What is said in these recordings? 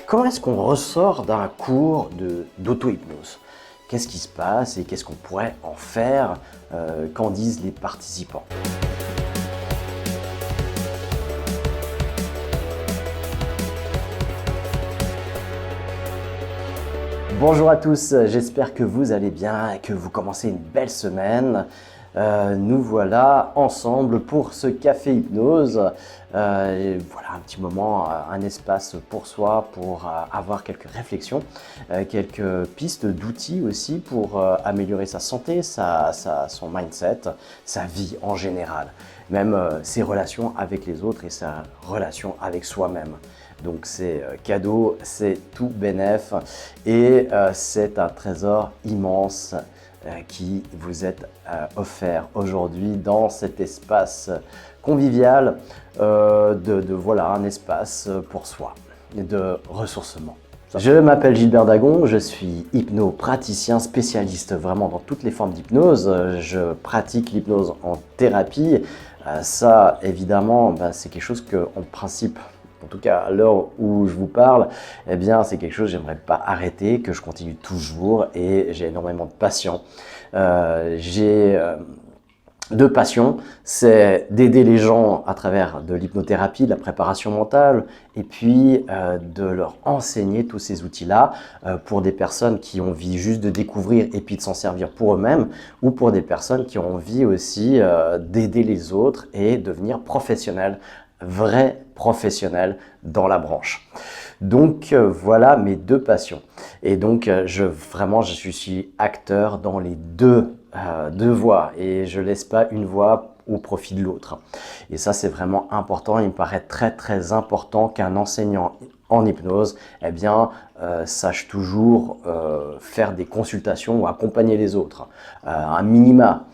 Comment est-ce qu'on ressort d'un cours d'auto-hypnose? Qu'est-ce qui se passe et qu'est-ce qu'on pourrait en faire? Qu'en disent les participants? Bonjour à tous, j'espère que vous allez bien et que vous commencez une belle semaine. Nous voilà ensemble pour ce café hypnose. Voilà un petit moment, un espace pour soi, pour avoir quelques réflexions, quelques pistes d'outils aussi pour améliorer sa santé, son mindset, sa vie en général, même ses relations avec les autres et sa relation avec soi-même. Donc c'est cadeau, c'est tout bénef et c'est un trésor immense qui vous est offert aujourd'hui dans cet espace convivial voilà, un espace pour soi, de ressourcement. Je m'appelle Gilbert Dagon, je suis hypnopraticien spécialiste vraiment dans toutes les formes d'hypnose. Je pratique l'hypnose en thérapie. Ça, évidemment, c'est quelque chose que, en principe, en tout cas à l'heure où je vous parle, eh bien c'est quelque chose que j'aimerais pas arrêter, que je continue toujours et j'ai énormément de passion. J'ai deux passions, c'est d'aider les gens à travers de l'hypnothérapie, de la préparation mentale et puis de leur enseigner tous ces outils-là pour des personnes qui ont envie juste de découvrir et puis de s'en servir pour eux-mêmes ou pour des personnes qui ont envie aussi d'aider les autres et devenir professionnels, vrais professionnels dans la branche. Donc voilà mes deux passions. Et donc vraiment je suis acteur dans les deux voies et je laisse pas une voie au profit de l'autre. Et ça c'est vraiment important. Il me paraît très important qu'un enseignant en hypnose sache toujours faire des consultations ou accompagner les autres, un minima.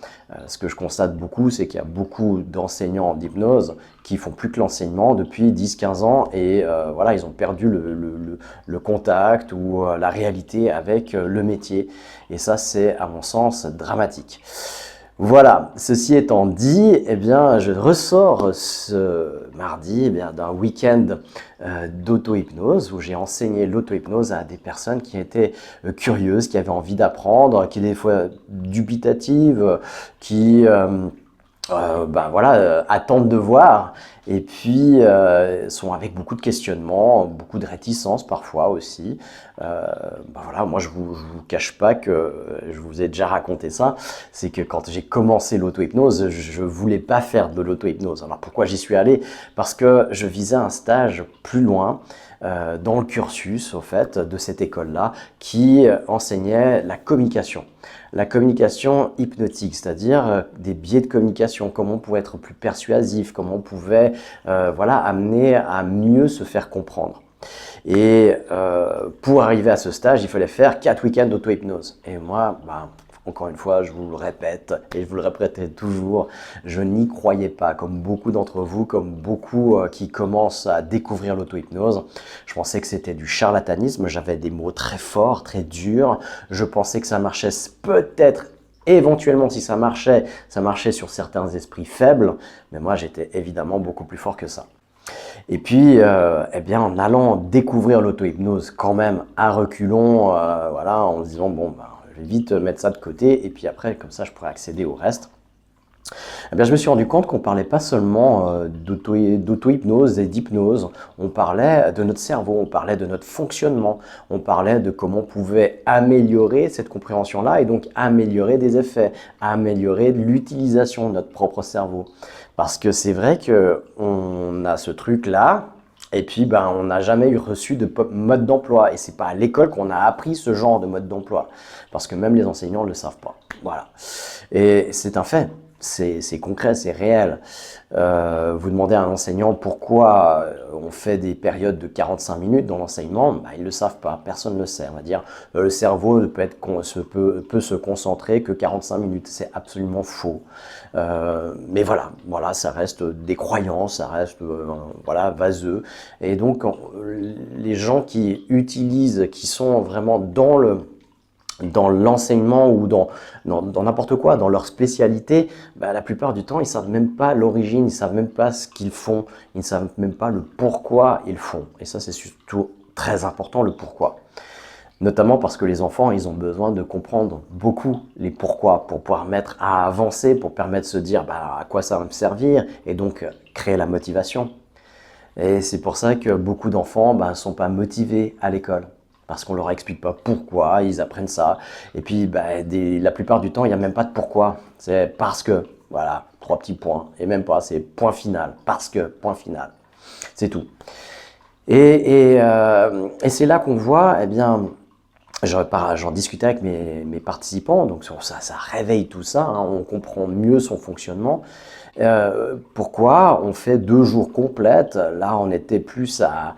Ce que je constate beaucoup, c'est qu'il y a beaucoup d'enseignants d'hypnose qui font plus que l'enseignement depuis 10-15 ans et voilà, ils ont perdu le contact ou la réalité avec le métier. Et ça, c'est à mon sens dramatique. Voilà, ceci étant dit, je ressors ce mardi d'un week-end d'auto-hypnose où j'ai enseigné l'auto-hypnose à des personnes qui étaient curieuses, qui avaient envie d'apprendre, qui des fois dubitatives, qui attendent de voir et puis sont avec beaucoup de questionnements, beaucoup de réticences parfois aussi. Voilà, moi je vous cache pas que je vous ai déjà raconté ça, c'est que quand j'ai commencé l'auto-hypnose, je voulais pas faire de l'auto-hypnose. Alors pourquoi j'y suis allé? Parce que je visais un stage plus loin dans le cursus au fait de cette école-là qui enseignait la communication. La communication hypnotique, c'est-à-dire des biais de communication, comment on pouvait être plus persuasif, comment on pouvait amener à mieux se faire comprendre. Et pour arriver à ce stage, il fallait faire 4 week-ends d'auto-hypnose. Et moi, encore une fois, je vous le répète et je vous le répéterai toujours, je n'y croyais pas, comme beaucoup d'entre vous, comme beaucoup qui commencent à découvrir l'auto-hypnose. Je pensais que c'était du charlatanisme, j'avais des mots très forts, très durs. Je pensais que ça marchait peut-être, éventuellement si ça marchait sur certains esprits faibles, mais moi j'étais évidemment beaucoup plus fort que ça. Et puis, en allant découvrir l'auto-hypnose quand même à reculons, en se disant je vais vite mettre ça de côté et puis après comme ça je pourrais accéder au reste. Je me suis rendu compte qu'on parlait pas seulement d'auto-hypnose et d'hypnose, on parlait de notre cerveau, on parlait de notre fonctionnement, on parlait de comment on pouvait améliorer cette compréhension-là et donc améliorer des effets, améliorer l'utilisation de notre propre cerveau. Parce que c'est vrai qu'on a ce truc-là, et puis on n'a jamais reçu de mode d'emploi. Et c'est pas à l'école qu'on a appris ce genre de mode d'emploi. Parce que même les enseignants ne le savent pas. Voilà. Et c'est un fait. C'est concret, c'est réel. Vous demandez à un enseignant pourquoi on fait des périodes de 45 minutes dans l'enseignement, ils ne le savent pas, personne ne le sait. On va dire le cerveau peut se concentrer que 45 minutes, c'est absolument faux. Mais voilà, ça reste des croyances, ça reste vaseux. Et donc les gens qui utilisent, qui sont vraiment dans l'enseignement ou dans n'importe quoi, dans leur spécialité, la plupart du temps, ils ne savent même pas l'origine, ils ne savent même pas ce qu'ils font, ils ne savent même pas le pourquoi ils font. Et ça, c'est surtout très important, le pourquoi. Notamment parce que les enfants, ils ont besoin de comprendre beaucoup les pourquoi pour pouvoir mettre à avancer, pour permettre de se dire à quoi ça va me servir et donc créer la motivation. Et c'est pour ça que beaucoup d'enfants ne sont pas motivés à l'école. Parce qu'on leur explique pas pourquoi ils apprennent ça. Et puis la plupart du temps, il n'y a même pas de pourquoi. C'est parce que, voilà, 3 petits points. Et même pas, c'est point final. Parce que, point final. C'est tout. Et c'est là qu'on voit, eh bien, j'en discutais avec mes participants, donc ça réveille tout ça, hein, on comprend mieux son fonctionnement. Pourquoi on fait 2 jours complètes? Là, on était plus à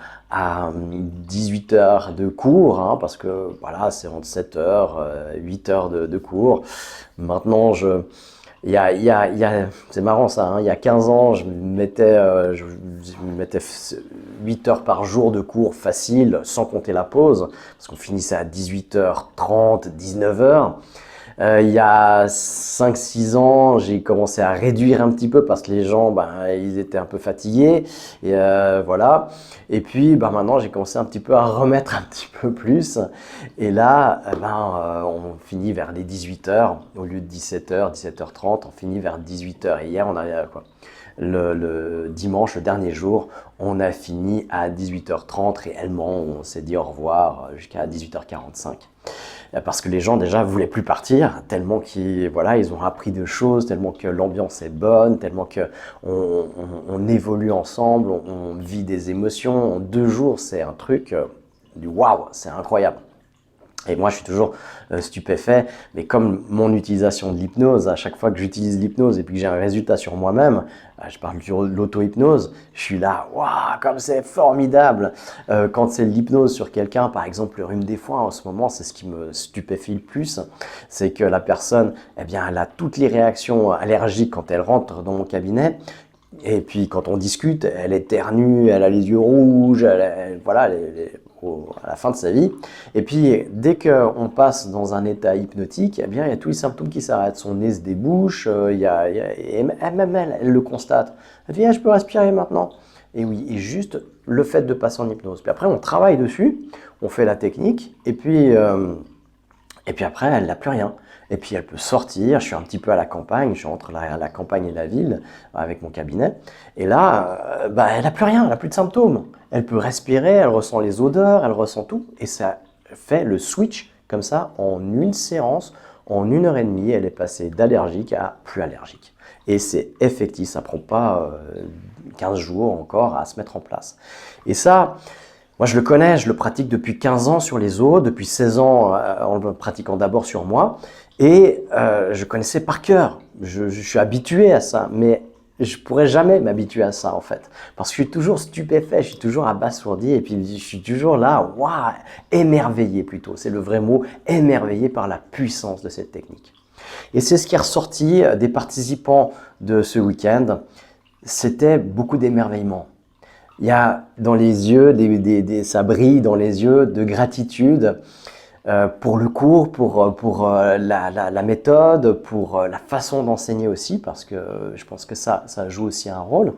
18 heures de cours, hein, parce que voilà, c'est entre 7 heures, 8 heures de cours. Maintenant, c'est marrant ça, hein, il y a 15 ans, je me mettais 8 heures par jour de cours facile, sans compter la pause, parce qu'on finissait à 18h30, 19h. Il y a 5-6 ans, j'ai commencé à réduire un petit peu parce que les gens, ils étaient un peu fatigués. Et voilà. Et puis, maintenant, j'ai commencé un petit peu à remettre un petit peu plus. Et là, on finit vers les 18h au lieu de 17h, 17h30. On finit vers 18h. Et hier, on a quoi? Le dimanche, le dernier jour, on a fini à 18h30 réellement. On s'est dit au revoir jusqu'à 18h45. Parce que les gens déjà voulaient plus partir, tellement qu'ils ils ont appris de choses, tellement que l'ambiance est bonne, tellement qu'on évolue ensemble, on vit des émotions. En 2 jours, c'est un truc du waouh, c'est incroyable. Et moi, je suis toujours stupéfait, mais comme mon utilisation de l'hypnose, à chaque fois que j'utilise l'hypnose et puis que j'ai un résultat sur moi-même, je parle de l'auto-hypnose, je suis là, waouh, comme c'est formidable. Quand c'est l'hypnose sur quelqu'un, par exemple le rhume des foins, en ce moment, c'est ce qui me stupéfie le plus, c'est que la personne, eh bien, elle a toutes les réactions allergiques quand elle rentre dans mon cabinet. Et puis quand on discute, elle éternue, elle a les yeux rouges, voilà, à la fin de sa vie. Et puis dès qu'on passe dans un état hypnotique, eh bien il y a tous les symptômes qui s'arrêtent. Son nez se débouche, et même elle le constate. Elle dit je peux respirer maintenant. Et oui, et juste le fait de passer en hypnose. Puis après on travaille dessus, on fait la technique, et puis après elle n'a plus rien. Et puis elle peut sortir, je suis un petit peu à la campagne, je suis entre la campagne et la ville avec mon cabinet. Et là, elle n'a plus rien, elle n'a plus de symptômes. Elle peut respirer, elle ressent les odeurs, elle ressent tout. Et ça fait le switch comme ça en une séance, en 1h30, elle est passée d'allergique à plus allergique. Et c'est effectif, ça ne prend pas 15 jours encore à se mettre en place. Et ça, moi je le connais, je le pratique depuis 15 ans sur les autres, depuis 16 ans en le pratiquant d'abord sur moi. Et je connaissais par cœur, je suis habitué à ça, mais je pourrais jamais m'habituer à ça en fait. Parce que je suis toujours stupéfait, je suis toujours abasourdi et puis je suis toujours là, waouh, émerveillé plutôt, c'est le vrai mot, émerveillé par la puissance de cette technique. Et c'est ce qui est ressorti des participants de ce week-end, c'était beaucoup d'émerveillement. Il y a dans les yeux, ça brille dans les yeux de gratitude pour le cours, pour la méthode, pour la façon d'enseigner aussi, parce que je pense que ça joue aussi un rôle.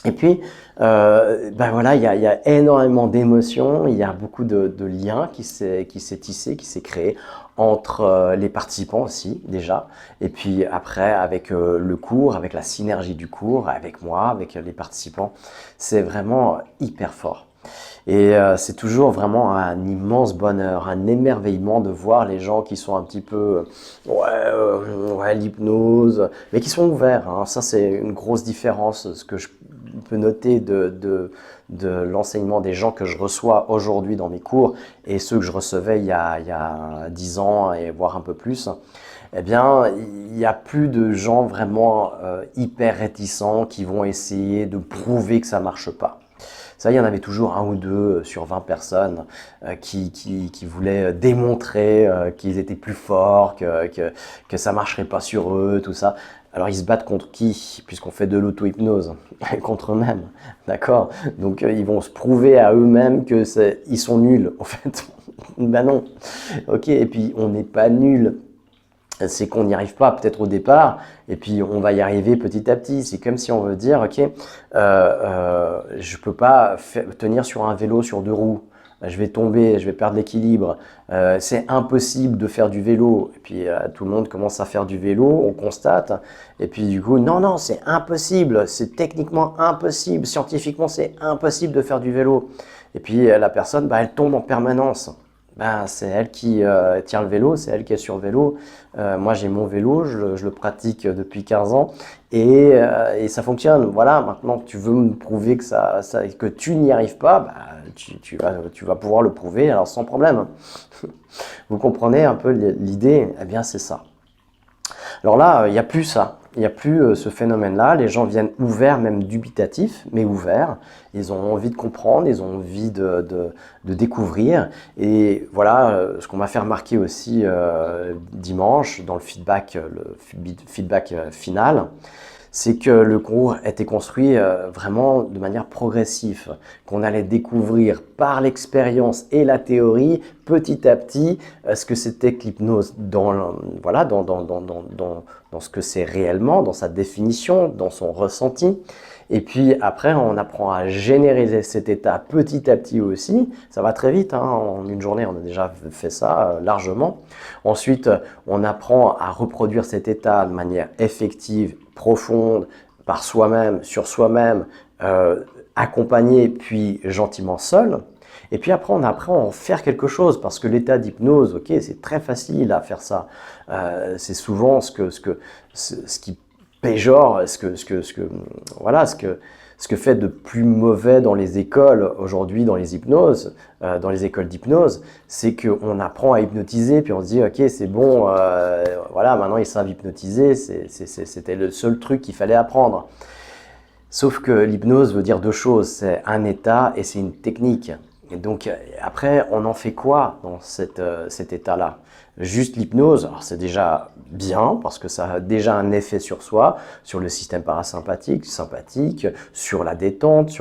Et puis, voilà, il y a énormément d'émotions, il y a beaucoup de liens qui s'est tissé, qui s'est créé entre les participants aussi, déjà. Et puis après, avec le cours, avec la synergie du cours, avec moi, avec les participants, c'est vraiment hyper fort. Et c'est toujours vraiment un immense bonheur, un émerveillement de voir les gens qui sont un petit peu, l'hypnose, mais qui sont ouverts, hein. Ça, c'est une grosse différence, ce que je peux noter de l'enseignement des gens que je reçois aujourd'hui dans mes cours et ceux que je recevais il y a 10 ans et voire un peu plus. Eh bien, il n'y a plus de gens vraiment hyper réticents qui vont essayer de prouver que ça ne marche pas. Ça, il y en avait toujours 1 ou 2 sur 20 personnes qui voulaient démontrer qu'ils étaient plus forts, que ça ne marcherait pas sur eux, tout ça. Alors, ils se battent contre qui? Puisqu'on fait de l'auto-hypnose, contre eux-mêmes, d'accord? Donc, ils vont se prouver à eux-mêmes qu'ils sont nuls, en fait. Ben non, ok, et puis on n'est pas nuls. C'est qu'on n'y arrive pas peut-être au départ, et puis on va y arriver petit à petit. C'est comme si on veut dire, ok, je peux pas tenir sur un vélo sur 2 roues. je vais tomber, je vais perdre l'équilibre, c'est impossible de faire du vélo. Et puis tout le monde commence à faire du vélo, on constate, et puis du coup, non, non, c'est impossible, c'est techniquement impossible, scientifiquement c'est impossible de faire du vélo. Et puis la personne, elle tombe en permanence. C'est elle qui tient le vélo, c'est elle qui est sur le vélo. Moi, j'ai mon vélo, je le pratique depuis 15 ans et ça fonctionne. Voilà, maintenant tu veux me prouver que tu n'y arrives pas, tu vas pouvoir le prouver alors sans problème. Vous comprenez un peu l'idée? Eh bien, c'est ça. Alors là, il n'y a plus ça. Il n'y a plus ce phénomène-là. Les gens viennent ouverts, même dubitatifs, mais ouverts. Ils ont envie de comprendre, ils ont envie de découvrir. Et voilà, ce qu'on m'a fait remarquer aussi dimanche dans le feedback final, c'est que le cours était construit vraiment de manière progressive, qu'on allait découvrir par l'expérience et la théorie, petit à petit, ce que c'était que l'hypnose dans ce que c'est réellement, dans sa définition, dans son ressenti. Et puis après, on apprend à génériser cet état petit à petit aussi. Ça va très vite, hein. En une journée, on a déjà fait ça largement. Ensuite, on apprend à reproduire cet état de manière effective, profonde, par soi-même, sur soi-même, accompagné, puis gentiment seul. Et puis après, on apprend à en faire quelque chose, parce que l'état d'hypnose, ok, c'est très facile à faire ça. C'est souvent ce qui péjore, ce que fait de plus mauvais dans les écoles aujourd'hui, dans les hypnoses, dans les écoles d'hypnose, c'est qu'on apprend à hypnotiser, puis on se dit ok, c'est bon, voilà, maintenant ils savent hypnotiser, c'était le seul truc qu'il fallait apprendre. Sauf que l'hypnose veut dire deux choses, c'est un état et c'est une technique. Et donc après, on en fait quoi dans cet état-là? Juste l'hypnose, alors c'est déjà bien parce que ça a déjà un effet sur soi, sur le système parasympathique, sympathique, sur la détente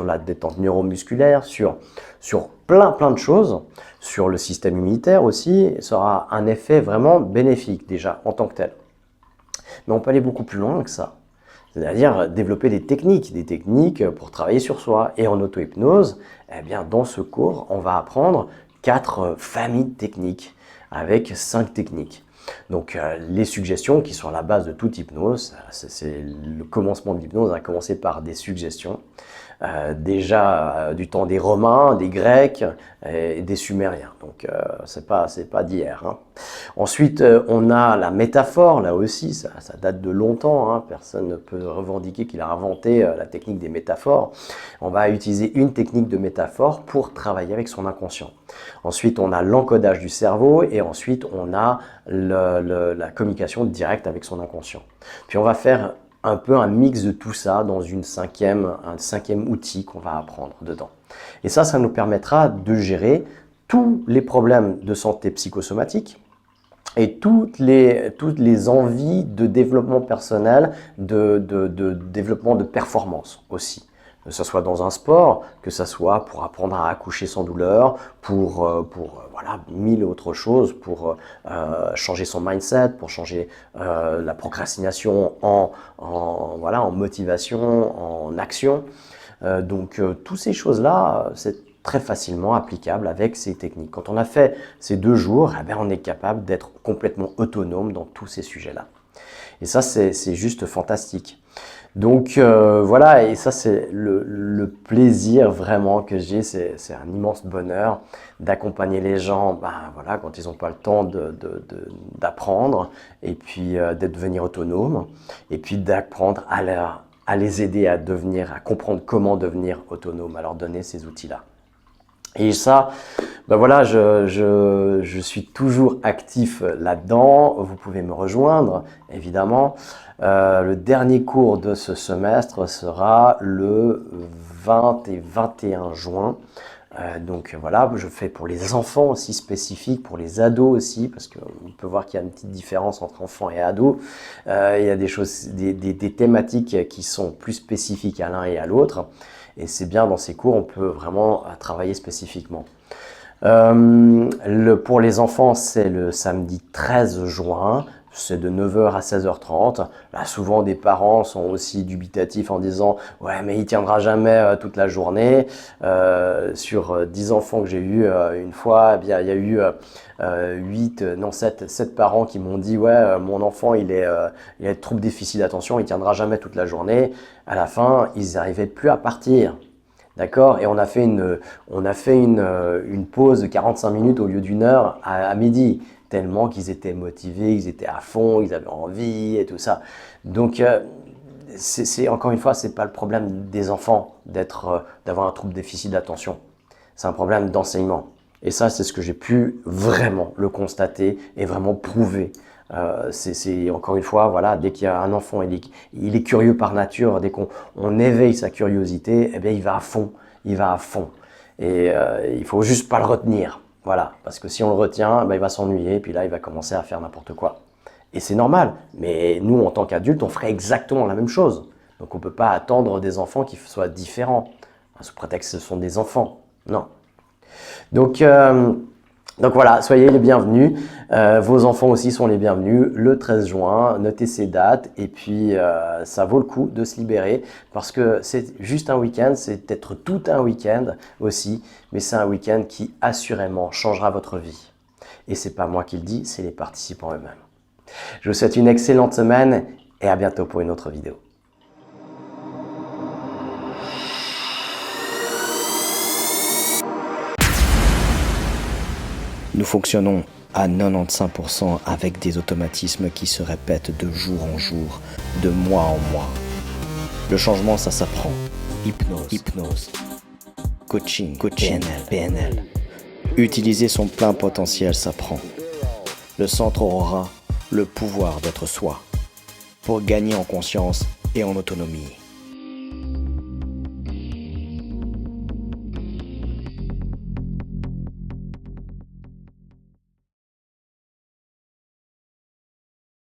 neuromusculaire, sur plein de choses, sur le système immunitaire aussi, ça aura un effet vraiment bénéfique déjà en tant que tel. Mais on peut aller beaucoup plus loin que ça. C'est-à-dire développer des techniques pour travailler sur soi. Et en auto-hypnose, eh bien, dans ce cours, on va apprendre 4 familles de techniques avec 5 techniques. Donc les suggestions qui sont à la base de toute hypnose, c'est le commencement de l'hypnose, on a commencé par des suggestions. Du temps des Romains, des Grecs et des Sumériens. Donc c'est pas d'hier. Hein. Ensuite, on a la métaphore, là aussi, ça date de longtemps. Hein. Personne ne peut revendiquer qu'il a inventé la technique des métaphores. On va utiliser une technique de métaphore pour travailler avec son inconscient. Ensuite, on a l'encodage du cerveau et ensuite, on a la communication directe avec son inconscient. Puis on va faire un peu un mix de tout ça dans un cinquième outil qu'on va apprendre dedans. Et ça nous permettra de gérer tous les problèmes de santé psychosomatique et toutes les envies de développement personnel, de développement de performance aussi. Que ce soit dans un sport, que ce soit pour apprendre à accoucher sans douleur, pour voilà, 1000 autres choses, pour changer son mindset, pour changer la procrastination en motivation, en action. Donc, toutes ces choses-là, c'est très facilement applicable avec ces techniques. Quand on a fait ces 2 jours, eh bien, on est capable d'être complètement autonome dans tous ces sujets-là. Et ça, c'est juste fantastique. Donc voilà, et ça c'est le plaisir vraiment que j'ai, c'est un immense bonheur d'accompagner les gens voilà, quand ils n'ont pas le temps d'apprendre et puis de devenir autonomes et puis d'apprendre à les aider à comprendre comment devenir autonome, à leur donner ces outils-là. Et ça, voilà, je suis toujours actif là-dedans. Vous pouvez me rejoindre, évidemment. Le dernier cours de ce semestre sera le 20 et 21 juin. Donc voilà, je fais pour les enfants aussi spécifiques, pour les ados aussi, parce qu'on peut voir qu'il y a une petite différence entre enfants et ados. Il y a des thématiques qui sont plus spécifiques à l'un et à l'autre. Et c'est bien dans ces cours, on peut vraiment travailler spécifiquement. Pour les enfants, c'est le samedi 13 juin c'est de 9h à 16h30. Là, souvent, des parents sont aussi dubitatifs en disant « Ouais, mais il tiendra jamais toute la journée. » Sur 10 enfants que j'ai eu une fois, eh bien, il y a eu 7 parents qui m'ont dit « Ouais, mon enfant, il a de troubles déficit d'attention, il tiendra jamais toute la journée. » À la fin, ils n'arrivaient plus à partir. D'accord? Et on a fait une pause de 45 minutes au lieu d'une heure à midi, tellement qu'ils étaient motivés, ils étaient à fond, ils avaient envie et tout ça. Donc, encore une fois, c'est pas le problème des enfants d'avoir un trouble déficit d'attention. C'est un problème d'enseignement. Et ça, c'est ce que j'ai pu vraiment le constater et vraiment prouver. C'est encore une fois, voilà, dès qu'il y a un enfant, il est curieux par nature, dès qu'on éveille sa curiosité, eh bien, il va à fond, il va à fond. Et il faut juste pas le retenir, voilà, parce que si on le retient, ben, il va s'ennuyer, puis là, il va commencer à faire n'importe quoi. Et c'est normal, mais nous, en tant qu'adultes, on ferait exactement la même chose. Donc, on ne peut pas attendre des enfants qui soient différents, sous prétexte que ce sont des enfants. Non. Donc voilà, soyez les bienvenus. Vos enfants aussi sont les bienvenus le 13 juin. Notez ces dates et puis ça vaut le coup de se libérer parce que c'est juste un week-end, c'est peut-être tout un week-end aussi, mais c'est un week-end qui assurément changera votre vie. Et c'est pas moi qui le dis, c'est les participants eux-mêmes. Je vous souhaite une excellente semaine et à bientôt pour une autre vidéo. Nous fonctionnons à 95% avec des automatismes qui se répètent de jour en jour, de mois en mois. Le changement, ça s'apprend. Hypnose, coaching, PNL. Utiliser son plein potentiel s'apprend. Le centre aura le pouvoir d'être soi pour gagner en conscience et en autonomie.